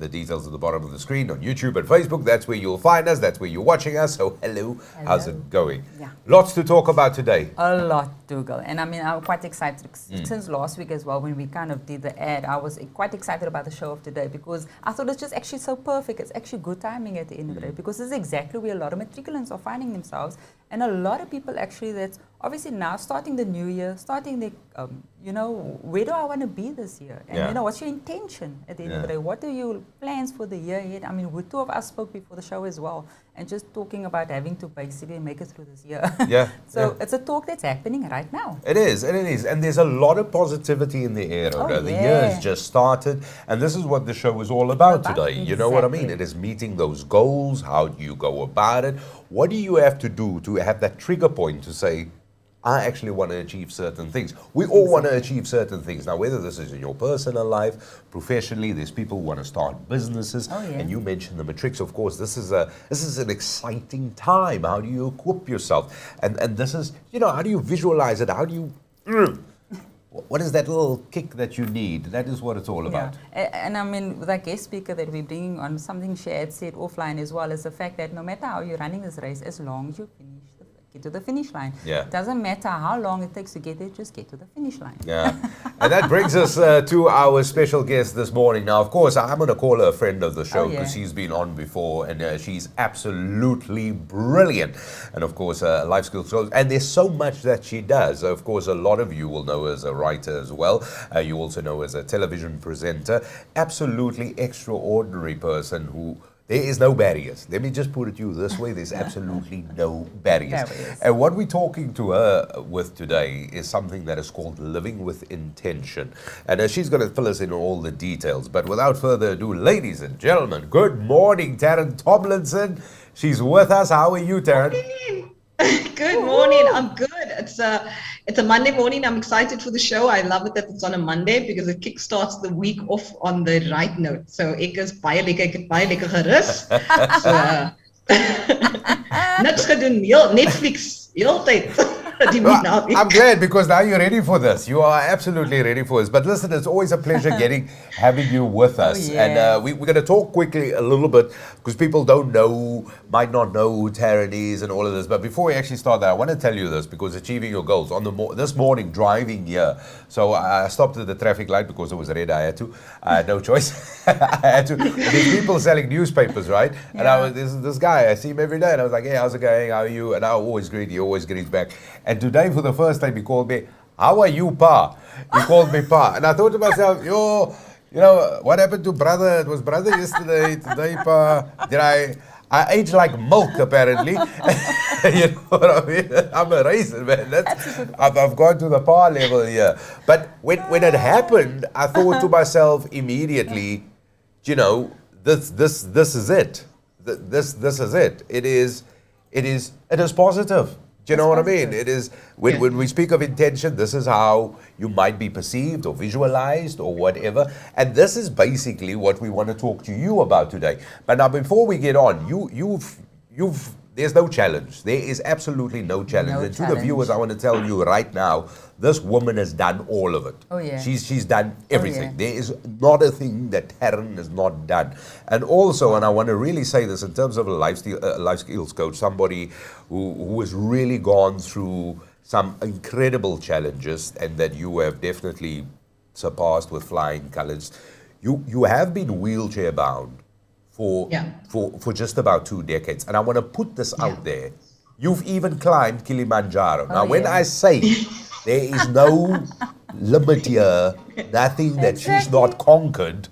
The details at the bottom of the screen on YouTube and Facebook. That's where you'll find us. That's where you're watching us. So hello. How's it going? Yeah. Lots to talk about today. A lot to go. And I mean, I'm quite excited since last week as well, when we kind of did the ad. I was quite excited about the show of today because I thought it's just actually so perfect. It's actually good timing at the end of the day, because this is exactly where a lot of matriculants are finding themselves. And a lot of people actually that's obviously now starting the new year, starting the, where do I want to be this year? And what's your intention at the end of the day? What are your plans for the year ahead? I mean, we two of us spoke before the show as well, and just talking about having to basically make it through this year. It's a talk that's happening right now. It is. And there's a lot of positivity in the air. The year has just started, and this is what the show is all about today. Exactly. You know what I mean? It is meeting those goals. How do you go about it? What do you have to do to have that trigger point to say, I actually want to achieve certain things. We all want to achieve certain things. Now, whether this is in your personal life, professionally, there's people who want to start businesses. And you mentioned the matrics, of course. This is an exciting time. How do you equip yourself? And this is, how do you visualize it? How do you... What is that little kick that you need? That is what it's all about. And I mean, with our guest speaker that we're bringing on, something she had said offline as well, is the fact that no matter how you're running this race, as long as you get to the finish line. It doesn't matter how long it takes to get there, just get to the finish line. And that brings us to our special guest this morning. Now, of course, I'm going to call her a friend of the show because she's been on before, and she's absolutely brilliant. And of course, life skills. And there's so much that she does. Of course, a lot of you will know her as a writer as well. You also know her as a television presenter. Absolutely extraordinary person who... There is no barriers. Let me just put it to you this way. There's absolutely no barriers. And what we're talking to her with today is something that is called living with intention. And she's going to fill us in all the details. But without further ado, ladies and gentlemen, good morning, Tarryn Tomlinson. She's with us. How are you, Tarryn? Good morning. I'm good. It's a Monday morning. I'm excited for the show. I love it that it's on a Monday because it kickstarts the week off on the right note. So ek is baie lekker gerus. So niks gedoen, Netflix, heeltyd. I'm glad, because now you're ready for this. You are absolutely ready for this. But listen, it's always a pleasure having you with us. And we're going to talk quickly a little bit, because people might not know who Tarryn is and all of this. But before we actually start that, I want to tell you this, because achieving your goals. This morning, driving here, so I stopped at the traffic light because it was red. I had to. I had no choice. I had to. There's people selling newspapers, right? And this guy, I see him every day. And I was like, hey, how's it going? How are you? And I always greet. He always greets back. And today, for the first time, he called me, how are you, Pa? He called me Pa. And I thought to myself, what happened to brother? It was brother yesterday, today, Pa. I age like milk, apparently. You know what I mean? I'm a raisin, man. I've gone to the Pa level here. But when it happened, I thought to myself immediately, this is it. This is it. It is positive. Do you know what I mean? It is, when we speak of intention, this is how you might be perceived or visualized or whatever. And this is basically what we want to talk to you about today. But now, before we get on, there's no challenge. There is absolutely no challenge. And to the viewers, I want to tell you right now, this woman has done all of it. She's done everything. There is not a thing that Tarryn has not done. And also, and I want to really say this in terms of a life skills coach, somebody who has really gone through some incredible challenges, and that you have definitely surpassed with flying colors. You have been wheelchair bound for just about 2 decades. And I want to put this out there. You've even climbed Kilimanjaro. Now, when I say there is no limit here, nothing that she's not conquered,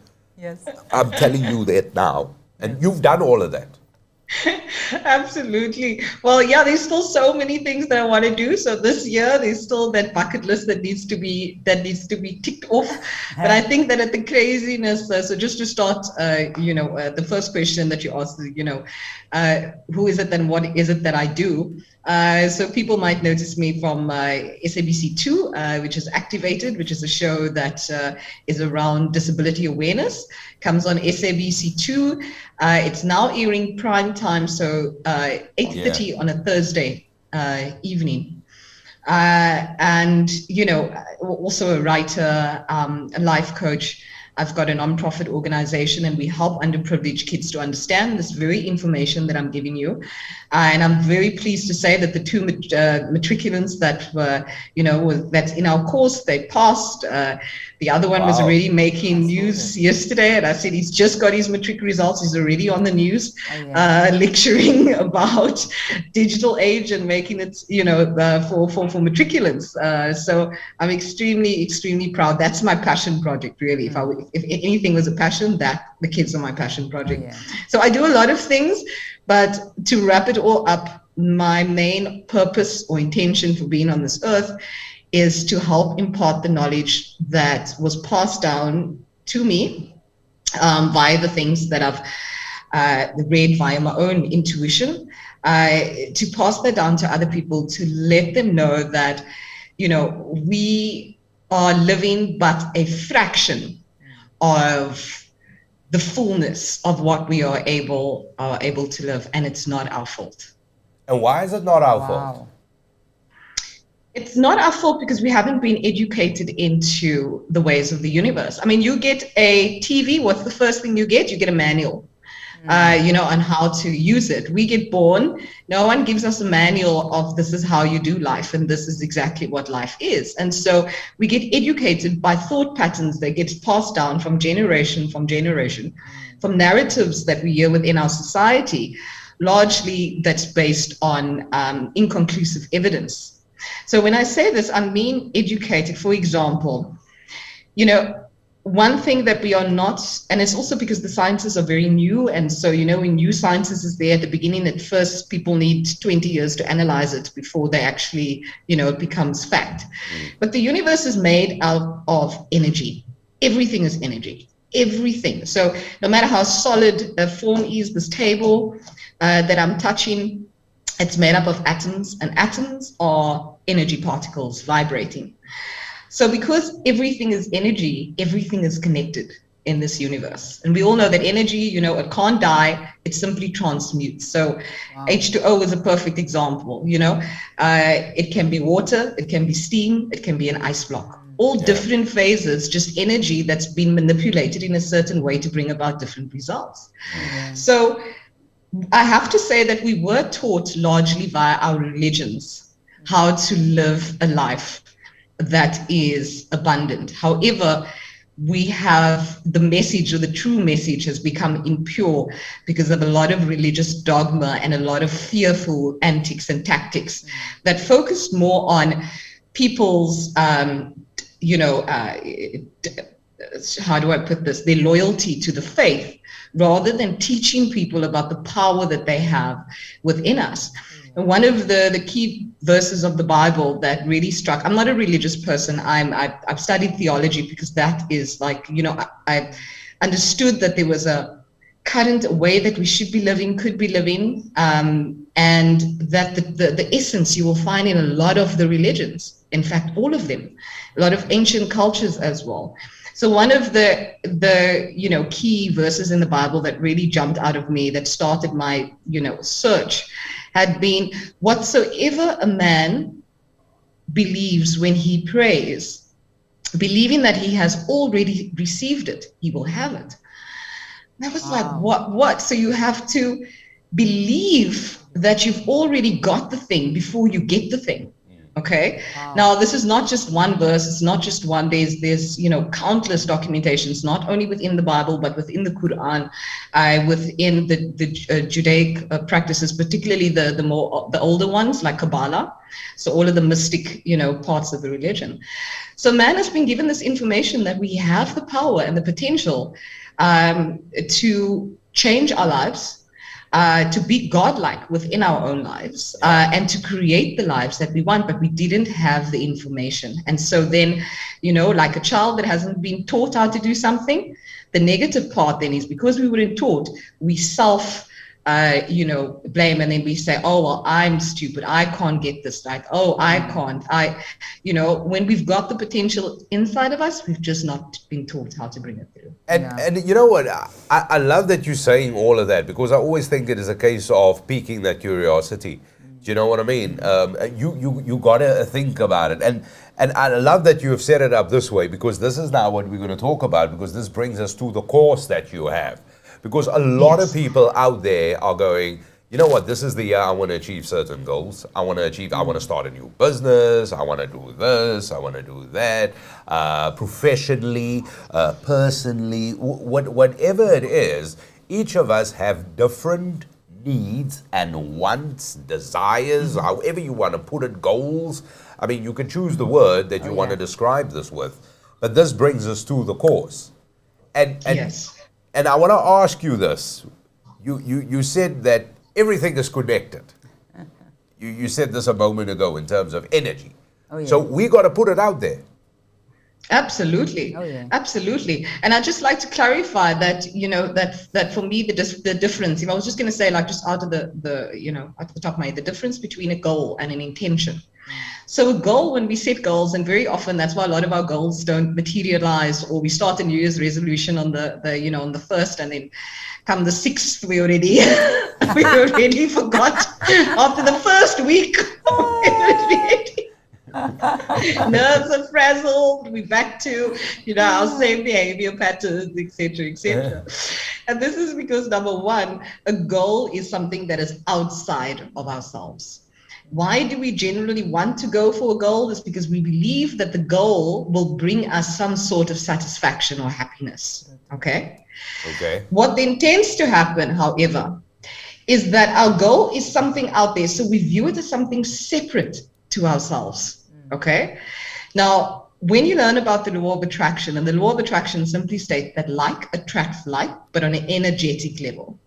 I'm telling you that now. And you've done all of that. Absolutely. Well, there's still so many things that I want to do. So this year, there's still that bucket list that needs to be ticked off. But I think that at the craziness, so just to start, the first question that you asked, who is it and what is it that I do? So people might notice me from SABC2, which is Activated, which is a show that is around disability awareness. Comes on SABC2. It's now airing prime time, so 8:30 on a Thursday evening. And also a writer, a life coach. I've got a non-profit organization, and we help underprivileged kids to understand this very information that I'm giving you. And I'm very pleased to say that the two matriculants that were, that's in our course, they passed. The other one was already making news yesterday, and I said he's just got his matric results. He's already on the news, lecturing about digital age and making it, for matriculants. So I'm extremely proud. That's my passion project, really. If anything was a passion, the kids are my passion project. So I do a lot of things, but to wrap it all up, my main purpose or intention for being on this earth is to help impart the knowledge that was passed down to me via the things that I've read via my own intuition, to pass that down to other people, to let them know that, we are living but a fraction of the fullness of what we are able to live, and it's not our fault. And why is it not our fault? It's not our fault because we haven't been educated into the ways of the universe. I mean, you get a TV, what's the first thing you get? You get a manual, on how to use it. We get born, no one gives us a manual of this is how you do life, and this is exactly what life is. And so we get educated by thought patterns that get passed down from generation, from narratives that we hear within our society, largely that's based on inconclusive evidence. So when I say this, I mean educated. For example, one thing that we are not, and it's also because the sciences are very new, and so, when new sciences is there at the beginning, at first people need 20 years to analyze it before they actually, it becomes fact. But the universe is made out of energy. Everything is energy, everything. So no matter how solid a form is, this table that I'm touching, it's made up of atoms, and atoms are energy particles vibrating. So because everything is energy, everything is connected in this universe. And we all know that energy, it can't die, it simply transmutes. So H2O is a perfect example, it can be water, it can be steam, it can be an ice block. All different phases, just energy that's been manipulated in a certain way to bring about different results. So I have to say that we were taught largely via our religions how to live a life that is abundant. However, we have the message, or the true message, has become impure because of a lot of religious dogma and a lot of fearful antics and tactics that focus more on people's, how do I put this, their loyalty to the faith, rather than teaching people about the power that they have within us. And one of the key verses of the Bible that really struck, I'm not a religious person, I've studied theology because that is like, I understood that there was a current way that we should be living, could be living, and that the essence you will find in a lot of the religions, in fact, all of them, a lot of ancient cultures as well. So one of the key verses in the Bible that really jumped out of me, that started my, search, had been, whatsoever a man believes when he prays, believing that he has already received it, he will have it. And I was like, what? So you have to believe that you've already got the thing before you get the thing. Okay. Now, this is not just one verse. It's not just one. There's countless documentations, not only within the Bible, but within the Quran, within the Judaic practices, particularly the older ones like Kabbalah. So all of the mystic, parts of the religion. So man has been given this information that we have the power and the potential to change our lives, to be godlike within our own lives, and to create the lives that we want, but we didn't have the information. And so then, like a child that hasn't been taught how to do something, the negative part then is because we weren't taught, we blame, and then we say, oh, well, I'm stupid, I can't get this right, oh, I can't, when we've got the potential inside of us, we've just not been taught how to bring it through. And you know what, I love that you're saying all of that, because I always think it is a case of piquing that curiosity. Do you know what I mean? You got to think about it. And I love that you have set it up this way, because this is now what we're going to talk about, because this brings us to the course that you have. Because a lot of people out there are going, you know what, this is the year I want to achieve certain goals. I want to start a new business. I want to do this. I want to do that. Professionally, personally, whatever it is, each of us have different needs and wants, desires, however you want to put it, goals. I mean, you can choose the word that you want to describe this with. But this brings us to the course. And I want to ask you this. You said that everything is connected. You said this a moment ago in terms of energy. So we got to put it out there. Absolutely. Absolutely. And I'd just like to clarify that, you know, that for me, the difference, if I was just going to say, like, just out of the you know, at the top of my head, the difference between a goal and an intention. So a goal, when we set goals, and very often that's why a lot of our goals don't materialize, or we start a New Year's resolution on the you know, on the 1st, and then come the 6th, we already forgot after the first week. Nerves are frazzled. We're back to, you know, our same behavior patterns, etc., etc. And this is because, number one, a goal is something that is outside of ourselves. Why do we generally want to go for a goal? Is because we believe that the goal will bring us some sort of satisfaction or happiness. Okay. What then tends to happen, however, is that our goal is something out there, so we view it as something separate to ourselves. Okay. Now, when you learn about the law of attraction, and the law of attraction simply states that like attracts like, but on an energetic level.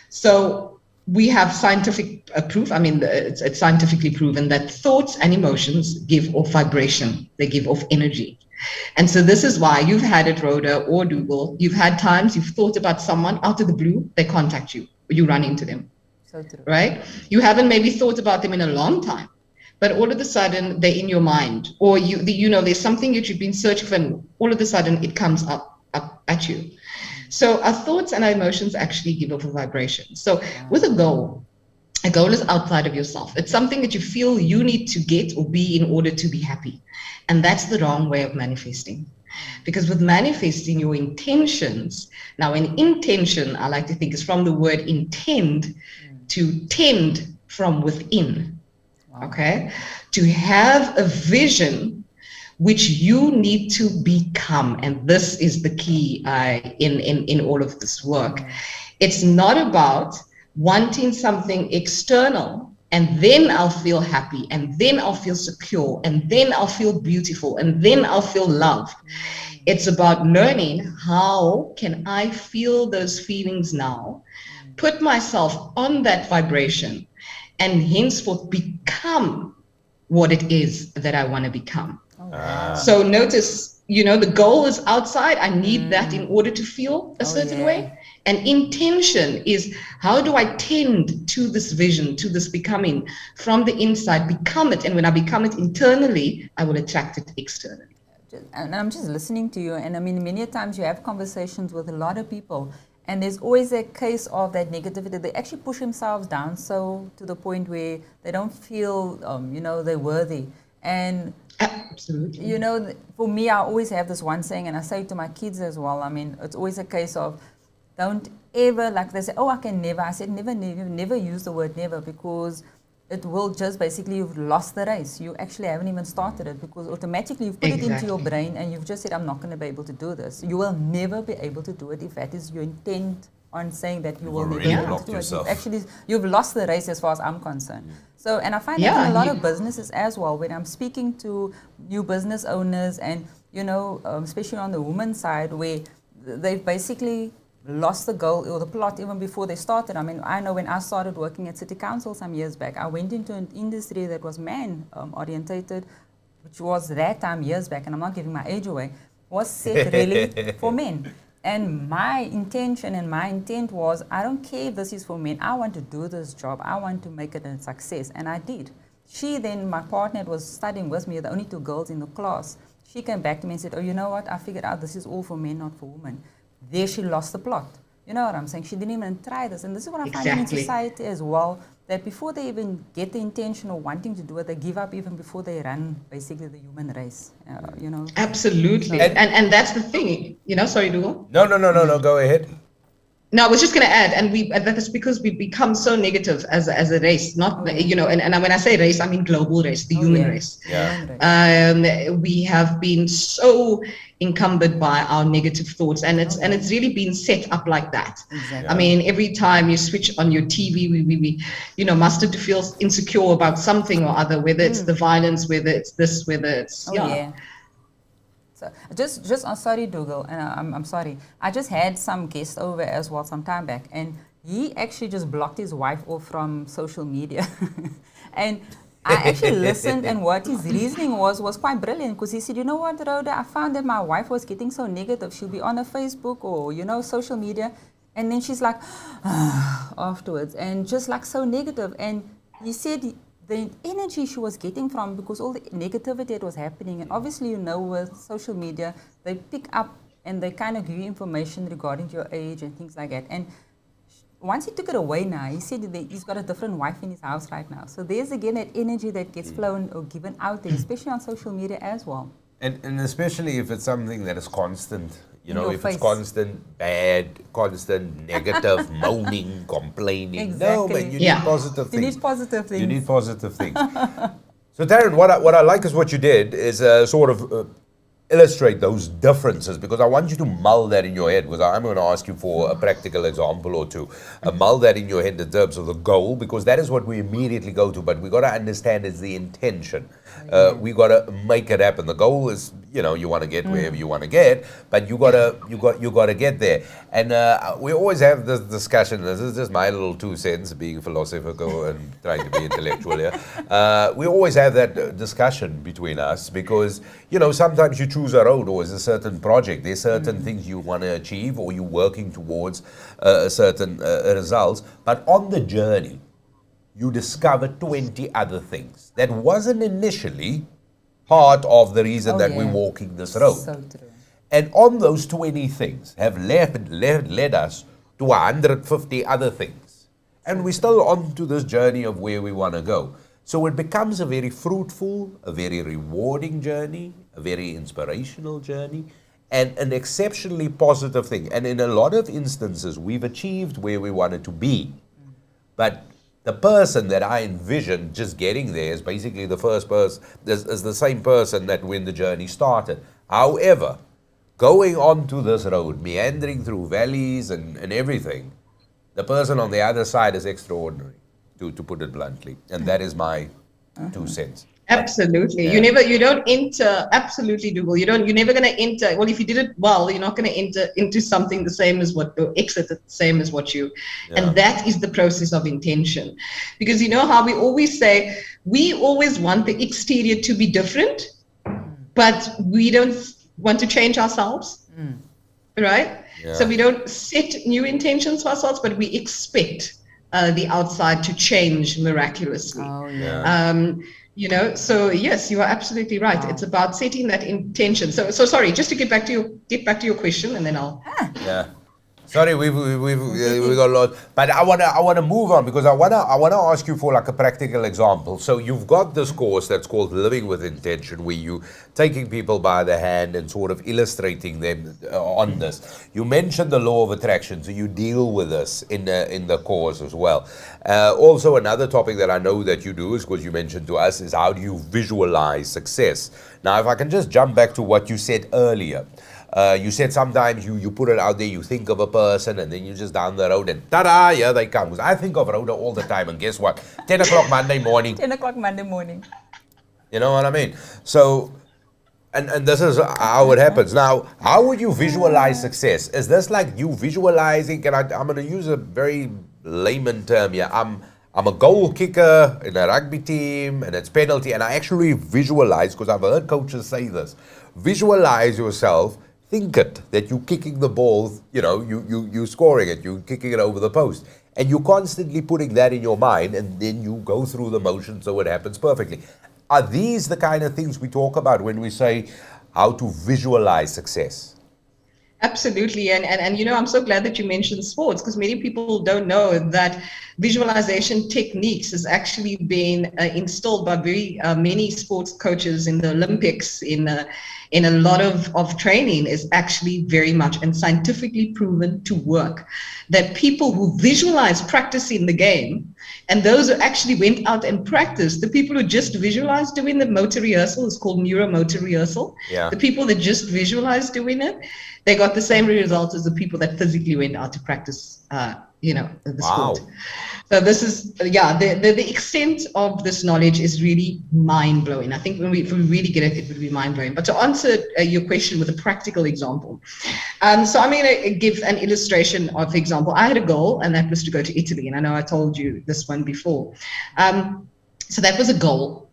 So we have scientific proof. I mean, it's scientifically proven that thoughts and emotions give off vibration. They give off energy. And so this is why you've had it, Rhoda or Dougal. You've had times you've thought about someone, out of the blue, they contact you, or you run into them. So true. Right? You haven't maybe thought about them in a long time, but all of a sudden they're in your mind, or you know, there's something that you've been searching for, and all of a sudden it comes up at you. So our thoughts and our emotions actually give off a vibration. So with a goal is outside of yourself. It's something that you feel you need to get or be in order to be happy. And that's the wrong way of manifesting. Because with manifesting, your intentions, now an intention, I like to think, is from the word intend, to tend from within. Okay? To have a vision which you need to become. And this is the key in all of this work. It's not about wanting something external, and then I'll feel happy, and then I'll feel secure, and then I'll feel beautiful, and then I'll feel loved. It's about learning, how can I feel those feelings now, put myself on that vibration, and henceforth become what it is that I want to become. So notice, you know, the goal is outside. I need that in order to feel a certain way. And intention is, how do I tend to this vision, to this becoming from the inside, become it. And when I become it internally, I will attract it externally. And I'm just listening to you. And I mean, many times you have conversations with a lot of people, and there's always a case of that negativity. They actually push themselves down so to the point where they don't feel, you know, they're worthy. And absolutely, you know, for me, I always have this one saying, and I say it to my kids as well. I mean, it's always a case of, don't ever, like they say, oh, I can never. I said, never use the word never, because it will just basically, you've lost the race. You actually haven't even started it, because automatically you've put it into your brain and you've just said, I'm not going to be able to do this. You will never be able to do it if that is your intent on saying that you will never be able to do it. You've lost the race as far as I'm concerned. So, and I find that in a lot of businesses as well, when I'm speaking to new business owners, and, you know, especially on the women's side, where they've basically lost the goal or the plot even before they started. I mean, I know when I started working at City Council some years back, I went into an industry that was man-orientated, which was that time years back, and I'm not giving my age away, was set really for men. And my intention and my intent was, I don't care if this is for men. I want to do this job. I want to make it a success. And I did. She then, my partner was studying with me, the only 2 girls in the class. She came back to me and said, oh, you know what? I figured out this is all for men, not for women. There she lost the plot. You know what I'm saying? She didn't even try this. And this is what I'm finding in society as well, that before they even get the intention of wanting to do it, they give up even before they run basically the human race, you know. Absolutely. So, and that's the thing, you know, sorry, Dougal. No, go ahead. No, I was just going to add, and that's because we've become so negative as a race, not, you know, and when I say race, I mean global race, the human race. Yeah. We have been so encumbered by our negative thoughts, and it's really been set up like that. Exactly. I mean, every time you switch on your TV, we you know, mustard to feel insecure about something or other, whether it's the violence, whether it's this, whether it's, So just sorry, Dougal, and I'm sorry. I just had some guest over as well some time back, and he actually just blocked his wife off from social media, and I actually listened, and what his reasoning was quite brilliant, because he said, you know what, Rhoda, I found that my wife was getting so negative. She'll be on her Facebook or, you know, social media, and then she's like, afterwards, and just like so negative. And he said the energy she was getting from, because all the negativity that was happening, and obviously, you know, with social media, they pick up and they kind of give you information regarding your age and things like that. And once he took it away now, he said that he's got a different wife in his house right now. So there's again that energy that gets flown or given out there, especially on social media as well. And especially if it's something that is constant, you know, if face. it's constant bad, constant negative, moaning, complaining. Exactly. No, man, you need positive things. You need positive things. You need positive things. So, Tarryn, what I like is what you did is sort of illustrate those differences, because I want you to mull that in your head, because I'm going to ask you for a practical example or two. Mull that in your head in terms of the goal, because that is what we immediately go to, but we got to understand is the intention. We got to make it happen. The goal is, you know, you want to get wherever you want to get, but you got to get there. And we always have this discussion. This is just my little 2 cents, being philosophical and trying to be intellectual here. We always have that discussion between us, because, you know, sometimes you choose a road or a certain project. There's certain things you want to achieve, or you're working towards certain results. But on the journey, you discover 20 other things that wasn't initially part of the reason that we're walking this road. So true. And on those 20 things have led us to 150 other things. And we're still on to this journey of where we want to go. So it becomes a very fruitful, a very rewarding journey, a very inspirational journey, and an exceptionally positive thing. And in a lot of instances, we've achieved where we wanted to be. But the person that I envisioned just getting there is basically the first person, is the same person that when the journey started. However, going on to this road, meandering through valleys and everything, the person on the other side is extraordinary, to put it bluntly. And that is my 2 cents. Absolutely. You don't enter, absolutely, Dougal. You're never going to enter. Well, if you did it well, you're not going to enter into something the same as what, or exit the same as what you, and that is the process of intention. Because you know how we always say, we always want the exterior to be different, but we don't want to change ourselves, right? Yeah. So we don't set new intentions for ourselves, but we expect the outside to change miraculously. Oh, yeah. You know, so yes, you are absolutely right. Wow. It's about setting that intention. So sorry, just to get back to your question, and then I'll. Yeah. Sorry, we got a lot, but I wanna move on, because I wanna ask you for like a practical example. So you've got this course that's called Living with Intention, where you taking people by the hand and sort of illustrating them on this. You mentioned the law of attraction, so you deal with this in the course as well. Also, another topic that I know that you do, is because you mentioned to us, is how do you visualize success. Now, if I can just jump back to what you said earlier. You said sometimes you put it out there, you think of a person, and then you just down the road and ta-da, here they come. Because I think of Rhoda all the time, and guess what? 10 o'clock Monday morning. 10 o'clock Monday morning. You know what I mean? So, and this is how it happens. Now, how would you visualize success? Is this like you visualizing, I'm going to use a very layman term here. I'm a goal kicker in a rugby team, and it's penalty, and I actually visualize, because I've heard coaches say this, visualize yourself. Think it, that you're kicking the ball, you know, you're scoring it, you're kicking it over the post. And you're constantly putting that in your mind, and then you go through the motions so it happens perfectly. Are these the kind of things we talk about when we say how to visualize success? Absolutely. And I'm so glad that you mentioned sports, because many people don't know that visualization techniques has actually been installed by very many sports coaches in the Olympics, in a lot of training, is actually very much and scientifically proven to work. That people who visualize practicing the game, and those who actually went out and practiced, the people who just visualized doing the motor rehearsal, is called neuromotor rehearsal. Yeah. The people that just visualized doing it, they got the same results as the people that physically went out to practice, the sport. So this is, the extent of this knowledge is really mind-blowing. I think if we really get it, it would be mind-blowing. But to answer your question with a practical example, so I'm going to give an illustration of example. I had a goal, and that was to go to Italy. And I know I told you this one before. So that was a goal.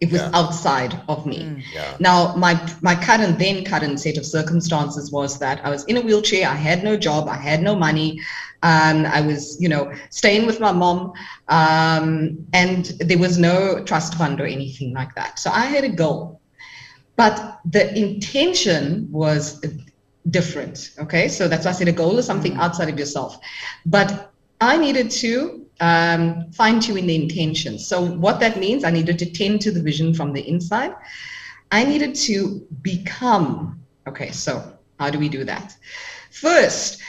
It was outside of me. Now, my current set of circumstances was that I was in a wheelchair. I had no job. I had no money. I was, staying with my mom, and there was no trust fund or anything like that. So I had a goal, but the intention was different. Okay, so that's why I said a goal is something outside of yourself, but I needed to fine-tune the intention. So what that means, I needed to tend to the vision from the inside. I needed to become. Okay, so how do we do that? First,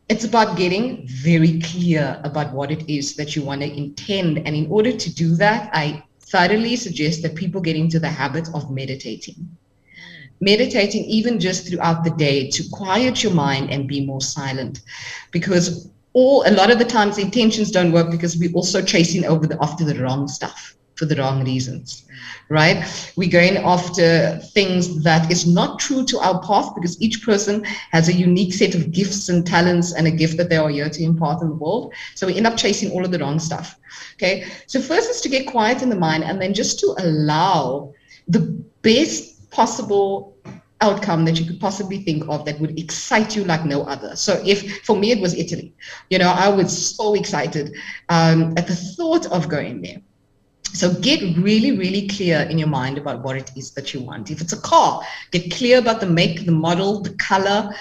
it's about getting very clear about what it is that you want to intend. And in order to do that, I thoroughly suggest that people get into the habit of meditating. Meditating even just throughout the day, to quiet your mind and be more silent. Because a lot of the times intentions don't work because we're also chasing after the wrong stuff for the wrong reasons, right? We're going after things that is not true to our path, because each person has a unique set of gifts and talents and a gift that they are here to impart in the world. So we end up chasing all of the wrong stuff. Okay, so first is to get quiet in the mind, and then just to allow the best possible outcome that you could possibly think of that would excite you like no other. So for me, it was Italy. I was so excited at the thought of going there. So get really, really clear in your mind about what it is that you want. If it's a car, get clear about the make, the model, the color.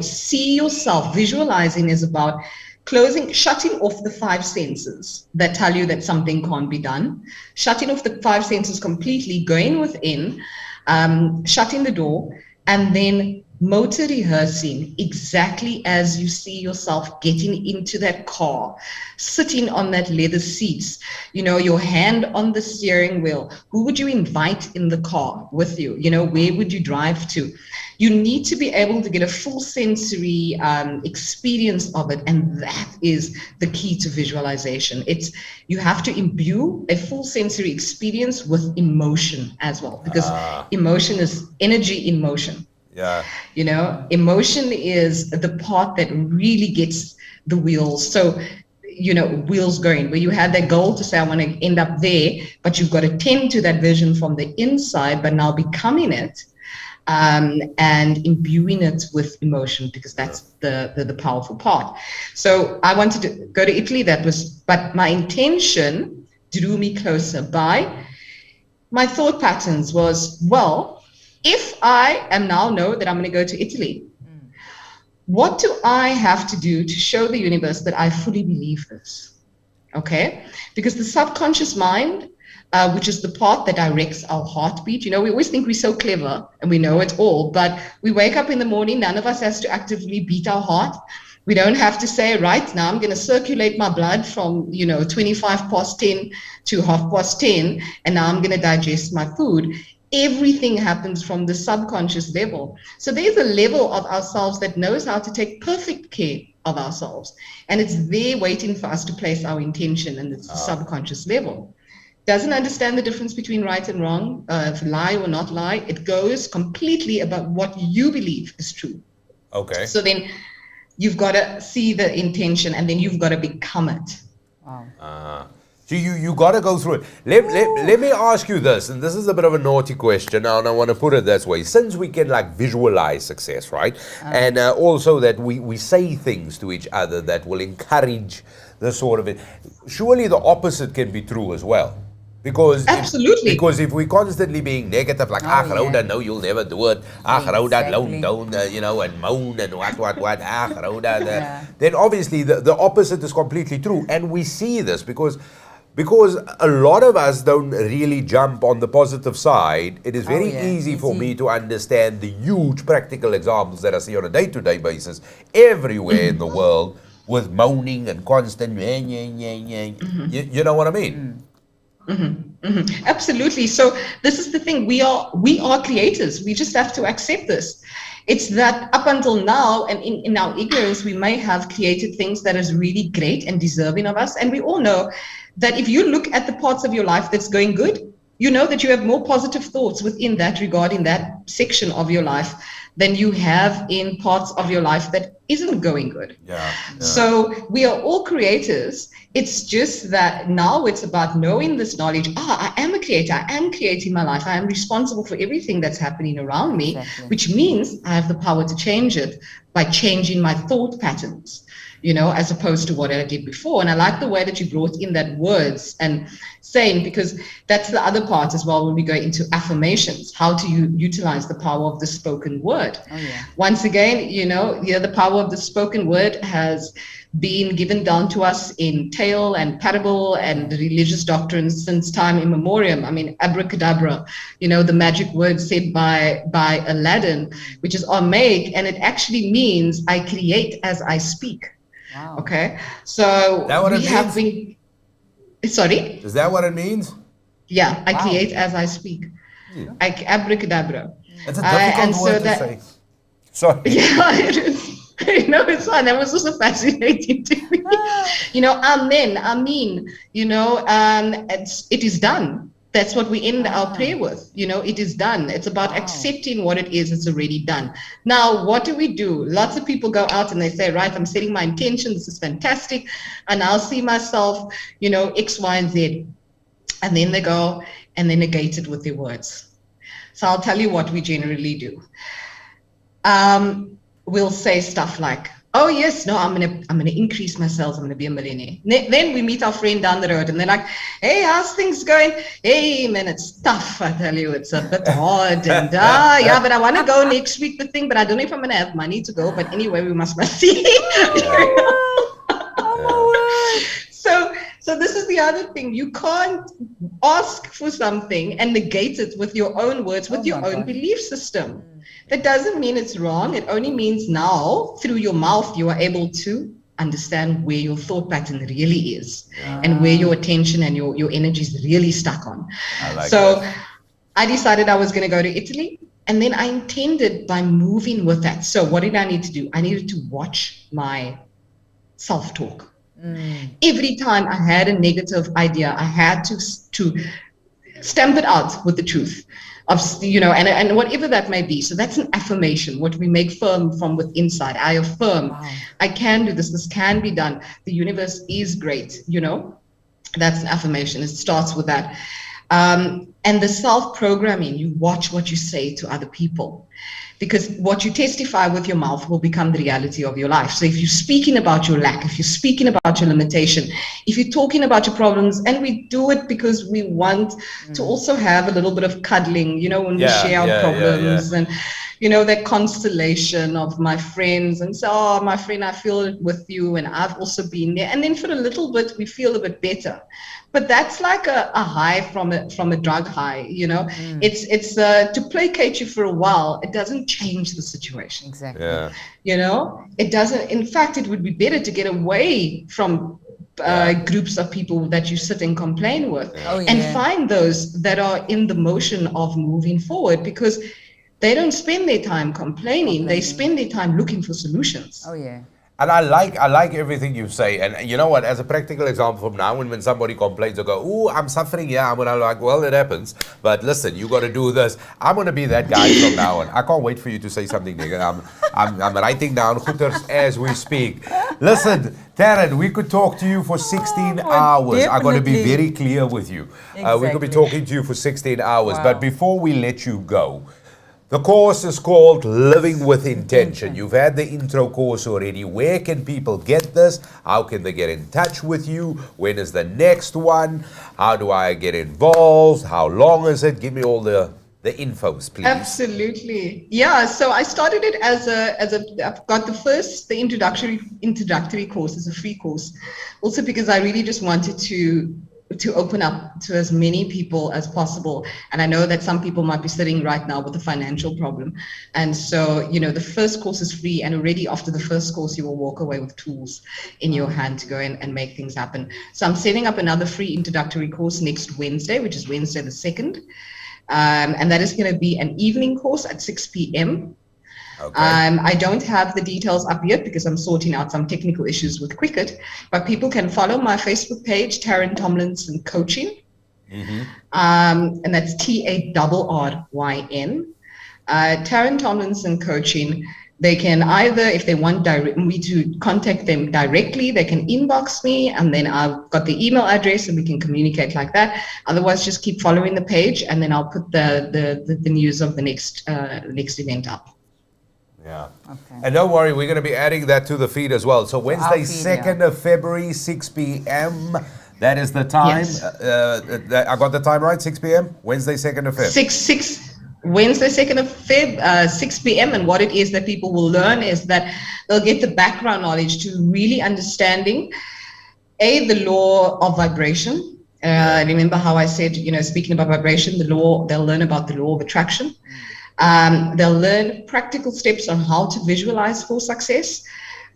See yourself. Visualizing is about shutting off the five senses that tell you that something can't be done. Shutting off the five senses completely, going within, shutting the door, and then motor rehearsing exactly as you see yourself getting into that car, sitting on that leather seats, your hand on the steering wheel. Who would you invite in the car with you? Where would you drive to? You need to be able to get a full sensory experience of it, and that is the key to visualization. You have to imbue a full sensory experience with emotion as well, because emotion is energy in motion. Yeah. Emotion is the part that really gets the wheels. So, wheels going, where you have that goal to say, I want to end up there, but you've got to tend to that vision from the inside, but now becoming it, and imbuing it with emotion, because that's the powerful part. So I wanted to go to Italy. But my intention drew me closer by my thought patterns was, well, if I am now know that I'm going to go to Italy, what do I have to do to show the universe that I fully believe this? Okay, because the subconscious mind, which is the part that directs our heartbeat. We always think we're so clever and we know it all, but we wake up in the morning, none of us has to actively beat our heart. We don't have to say, right now I'm going to circulate my blood from 25 past 10 to 10:30, and now I'm going to digest my food. Everything happens from the subconscious level. So there's a level of ourselves that knows how to take perfect care of ourselves, and it's there waiting for us to place our intention, and it's the subconscious level. Doesn't understand the difference between right and wrong, lie or not lie. It goes completely about what you believe is true. Okay. So then you've got to see the intention, and then you've got to become it. Wow. So you got to go through it. Let me ask you this, and this is a bit of a naughty question, and I want to put it this way. Since we can visualize success, right? And also that we say things to each other that will encourage the sort of it. Surely the opposite can be true as well. Absolutely. Because if we're constantly being negative, like, Rhoda, no, you'll never do it. Rhoda, don't, and moan and what, Rhoda. Then obviously the opposite is completely true. And we see this because a lot of us don't really jump on the positive side. It is very easy for me to understand the huge practical examples that I see on a day-to-day basis everywhere in the world with moaning and constant, you know what I mean? Absolutely. So this is the thing. We are creators. We just have to accept this. It's that up until now, and in our ignorance, we may have created things that is really great and deserving of us. And we all know that if you look at the parts of your life that's going good, you know that you have more positive thoughts within that regarding that section of your life than you have in parts of your life that isn't going good. So we are all creators. It's just that now it's about knowing this knowledge. I am a creator. I am creating my life. I am responsible for everything that's happening around me, which means I have the power to change it by changing my thought patterns, as opposed to what I did before. And I like the way that you brought in that words and saying, because that's the other part as well when we go into affirmations, how to utilize the power of the spoken word. Once again, the power of the spoken word has been given down to us in tale and parable and religious doctrines since time immemorial. I mean, abracadabra, the magic word said by Aladdin, which is Aramaic, and it actually means I create as I speak. Wow. Okay, so we have been. Sorry? Is that what it means? Yeah, I create as I speak. Abracadabra. It's a difficult word to say. Sorry. Yeah, it is. It's fun. That was also fascinating to me. Amen. I mean, it is done. That's what we end our prayer with. It is done. It's about accepting what it is. It's already done. Now, what do we do? Lots of people go out and they say, right, I'm setting my intention. This is fantastic. And I'll see myself, X, Y, and Z. And then they go and they negate it with their words. So I'll tell you what we generally do. We'll say stuff like, oh yes, no, I'm gonna increase my sales. I'm gonna be a millionaire. Then we meet our friend down the road, and they're like, "Hey, how's things going? Hey, man, it's tough. I tell you, it's a bit hard. And yeah, but I want to go next week. The thing, but I don't know if I'm gonna have money to go. But anyway, we must see." So this is the other thing. You can't ask for something and negate it with your own words, with your own belief system. That doesn't mean it's wrong. It only means now, through your mouth, you are able to understand where your thought pattern really is and where your attention and your energy is really stuck on. I decided I was going to go to Italy, and then I intended by moving with that. So what did I need to do? I needed to watch my self-talk. Every time I had a negative idea, I had to stamp it out with the truth. And whatever that may be. So that's an affirmation, what we make firm from within inside. I affirm, I can do this. This can be done. The universe is great. That's an affirmation. It starts with that. And the self-programming, you watch what you say to other people, because what you testify with your mouth will become the reality of your life. So if you're speaking about your lack, if you're speaking about your limitation, if you're talking about your problems, and we do it because we want to also have a little bit of cuddling, when we share our problems and, that constellation of my friends, and so, oh, my friend, I feel it with you, and I've also been there. And then for a little bit, we feel a bit better. But that's like a high from a drug high, It's to placate you for a while. It doesn't change the situation. Exactly. Yeah. It doesn't. In fact, it would be better to get away from groups of people that you sit and complain with, and find those that are in the motion of moving forward, because they don't spend their time complaining. They spend their time looking for solutions. Oh yeah. And I like everything you say. And you know what, as a practical example from now, when somebody complains or go, "Ooh, I'm suffering," I'm gonna like, well, it happens. But listen, you got to do this. I'm gonna be that guy from now on. I can't wait for you to say something, nigga. I'm writing down goeters as we speak. Listen, Tarryn, we could talk to you for 16 hours. I'm gonna be very clear with you. We could be talking to you for 16 hours. Wow. But before we let you go, The course is called Living with Intention. You've had the intro course already. Where can people get this? How can they get in touch with you? When is the next one? How do I get involved? How long is it? Give me all the infos, please. Absolutely. Yeah, so I started it I've got the introductory course as a free course. Also because I really just wanted to open up to as many people as possible. And I know that some people might be sitting right now with a financial problem. And so, the first course is free, and already after the first course, you will walk away with tools in your hand to go and make things happen. So I'm setting up another free introductory course next Wednesday, which is Wednesday the 2nd. And that is going to be an evening course at 6 p.m. Okay. I don't have the details up yet because I'm sorting out some technical issues with Quicket, but people can follow my Facebook page, Tarryn Tomlinson Coaching. Mm-hmm. And that's TARRYN. Tarryn Tomlinson Coaching. They can either, if they want me to contact them directly, they can inbox me, and then I've got the email address and we can communicate like that. Otherwise, just keep following the page, and then I'll put the news of the next event up. Yeah. Okay. And don't worry, we're going to be adding that to the feed as well. So Wednesday, feed, 2nd of February, 6 p.m. That is the time. Yes. I got the time right, 6 p.m.? Wednesday, 2nd of Feb. Wednesday, 2nd of Feb, 6 p.m. And what it is that people will learn is that they'll get the background knowledge to really understanding, the law of vibration. Remember how I said, speaking about vibration, they'll learn about the law of attraction. They'll learn practical steps on how to visualize for success,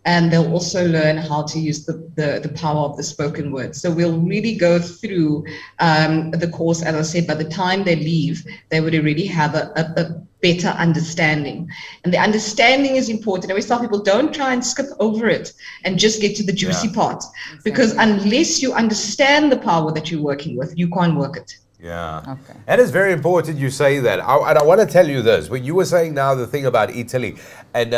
and they'll also learn how to use the power of the spoken word. So we'll really go through the course. As I said, by the time they leave, they would already have a better understanding. And the understanding is important. I always tell people, don't try and skip over it and just get to the juicy part, because unless you understand the power that you're working with, you can't work it. Yeah. Okay. And it's very important you say that. And I want to tell you this. When you were saying now the thing about Italy, and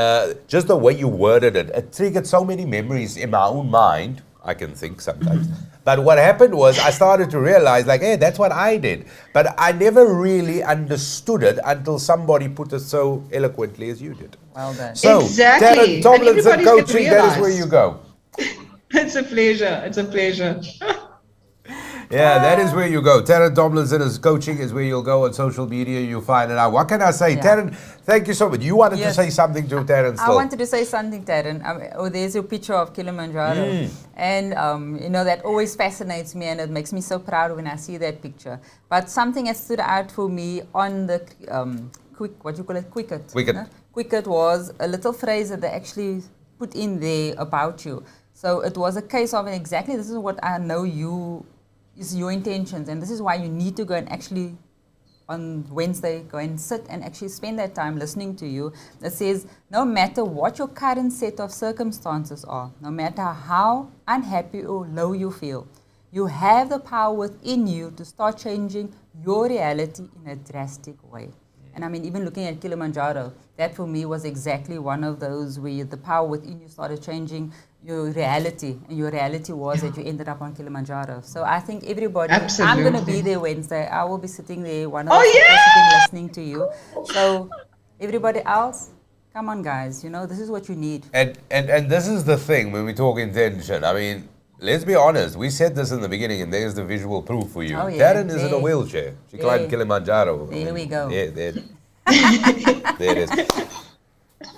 just the way you worded it, it triggered so many memories in my own mind. I can think sometimes. But what happened was I started to realize, hey, that's what I did. But I never really understood it until somebody put it so eloquently as you did. Well done. So, Exactly. Tarryn Tomlinson And everybody's Coaching, gonna that is where you go. It's a pleasure. It's a pleasure. Yeah, that is where you go. Tarryn Tomlinson is Coaching is where you'll go on social media. You'll find it out. What can I say? Tarryn, thank you so much. You wanted to say something to Tarryn still. I wanted to say something, Tarryn. There's your picture of Kilimanjaro. And, that always fascinates me, and it makes me so proud when I see that picture. But something that stood out for me on the Quicket. Quicket was a little phrase that they actually put in there about you. So it was a case of exactly this is what I know is your intentions, and this is why you need to go and actually on Wednesday go and sit and actually spend that time listening to you. It says no matter what your current set of circumstances are, no matter how unhappy or low you feel, you have the power within you to start changing your reality in a drastic way. And even looking at Kilimanjaro, that for me was exactly one of those where the power within you started changing your reality. And your reality was that you ended up on Kilimanjaro. So I think everybody, Absolutely. I'm going to be there Wednesday. I will be sitting there, one of sitting listening to you. So everybody else, come on guys, this is what you need. And this is the thing when we talk intention. Let's be honest. We said this in the beginning, and there's the visual proof for you. Oh, yeah. Tarryn is in a wheelchair. She climbed Kilimanjaro. There we go. Yeah, there it is.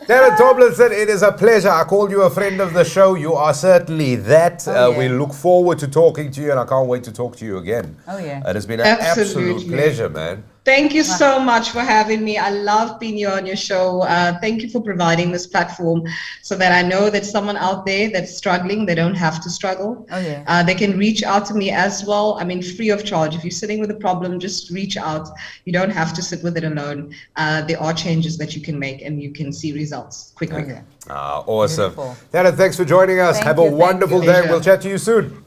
Tarryn Tomlinson, it is a pleasure. I called you a friend of the show. You are certainly that. We look forward to talking to you, and I can't wait to talk to you again. Oh, yeah. It has been an absolute pleasure, man. Thank you so much for having me. I love being here on your show. Thank you for providing this platform so that I know that someone out there that's struggling, they don't have to struggle. Oh, yeah. They can reach out to me as well. Free of charge. If you're sitting with a problem, just reach out. You don't have to sit with it alone. There are changes that you can make, and you can see results quickly. Oh, yeah. Awesome. Beautiful. Tarryn, thanks for joining us. Have a wonderful day. We'll chat to you soon.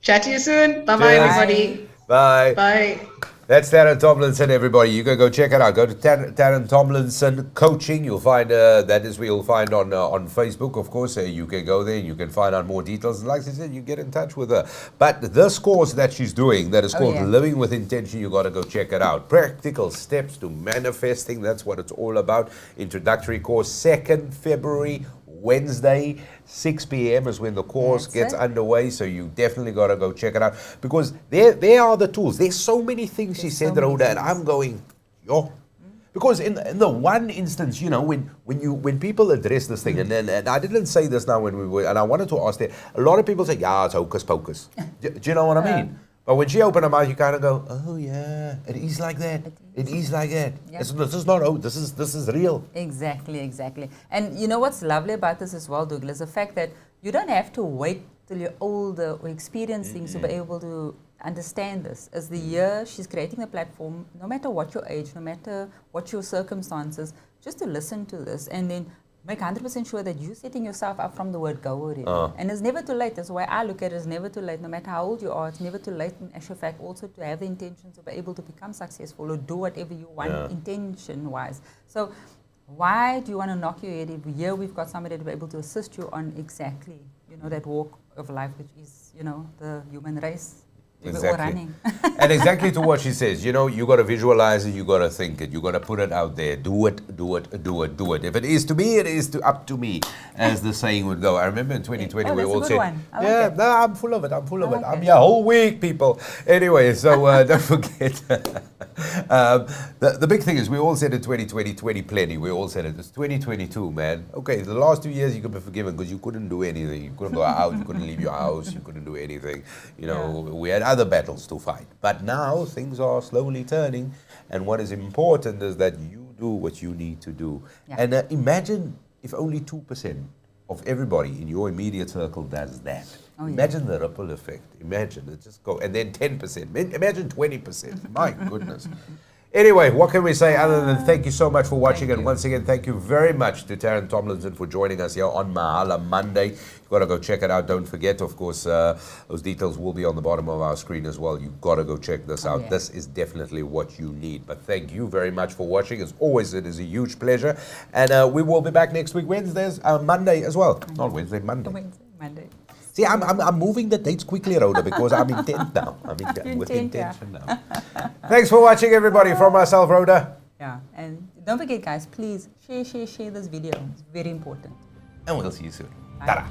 Chat to you soon. Bye-bye, everybody. Bye. Bye. That's Tarryn Tomlinson, everybody. You can go check it out. Go to Tarryn Tomlinson Coaching. You'll find that is where you'll find on Facebook, of course. You can go there. You can find out more details. And like I said, you get in touch with her. But this course that she's doing, that is called Living with Intention, you got to go check it out. Practical steps to manifesting. That's what it's all about. Introductory course, 2nd February. Wednesday, 6 p.m. is when the course gets underway, so you definitely got to go check it out, because there are the tools. There's so many things she said, Rhoda, and I'm going, yo. Because in the one instance, you know, when people address this thing, and I didn't say this now when we were, and I wanted to ask that, a lot of people say, yeah, it's hocus pocus. Do you know what I mean? But when she opened her mouth, you kind of go, oh yeah, it is like that. It is like that. Yeah. This is not, oh, this is real. Exactly, exactly. And you know what's lovely about this as well, Douglas, the fact that you don't have to wait till you're older or experience things to be able to understand this. As the year she's creating the platform, no matter what your age, no matter what your circumstances, just to listen to this and then make 100% sure that you're setting yourself up from the word go already. And it's never too late. That's why I look at it. It's never too late. No matter how old you are, it's never too late in actual fact also to have the intention to be able to become successful or do whatever you want intention-wise. So why do you want to knock your head every year? We've got somebody to be able to assist you on exactly, you know, that walk of life, which is, you know, the human race. Exactly. And exactly to what she says, you know, you got to visualize it, you got to think it, you got to put it out there, do it, do it, do it, do it. If it is to me, it is up to me, as the saying would go. I remember in 2020 we all said, no, I'm full of it, I'm full of it. I'm here whole week, people. Anyway, so don't forget. The big thing is we all said in 2020, 20 plenty. We all said it. It's 2022, man. Okay, the last 2 years you could be forgiven because you couldn't do anything. You couldn't go out, you couldn't leave your house, you couldn't do anything. You know, we had other battles to fight. But now things are slowly turning, and what is important is that you do what you need to do. And imagine if only 2% of everybody in your immediate circle does that. Imagine the ripple effect. Imagine it just go, and then 10%. Imagine 20%. My goodness. Anyway, what can we say other than thank you so much for watching, and once again, thank you very much to Tarryn Tomlinson for joining us here on Mahala Monday. You've got to go check it out. Don't forget, of course, those details will be on the bottom of our screen as well. You've got to go check this out. This is definitely what you need. But thank you very much for watching. As always, it is a huge pleasure. And we will be back next week, Monday as well. Not Wednesday, Monday. Monday. See, I'm moving the dates quickly, Rhoda, because I'm intent now. I'm with intention now. Thanks for watching, everybody. From myself, Rhoda. Yeah, and don't forget, guys, please share this video. It's very important. And we'll see you soon. Bye. Ta-da.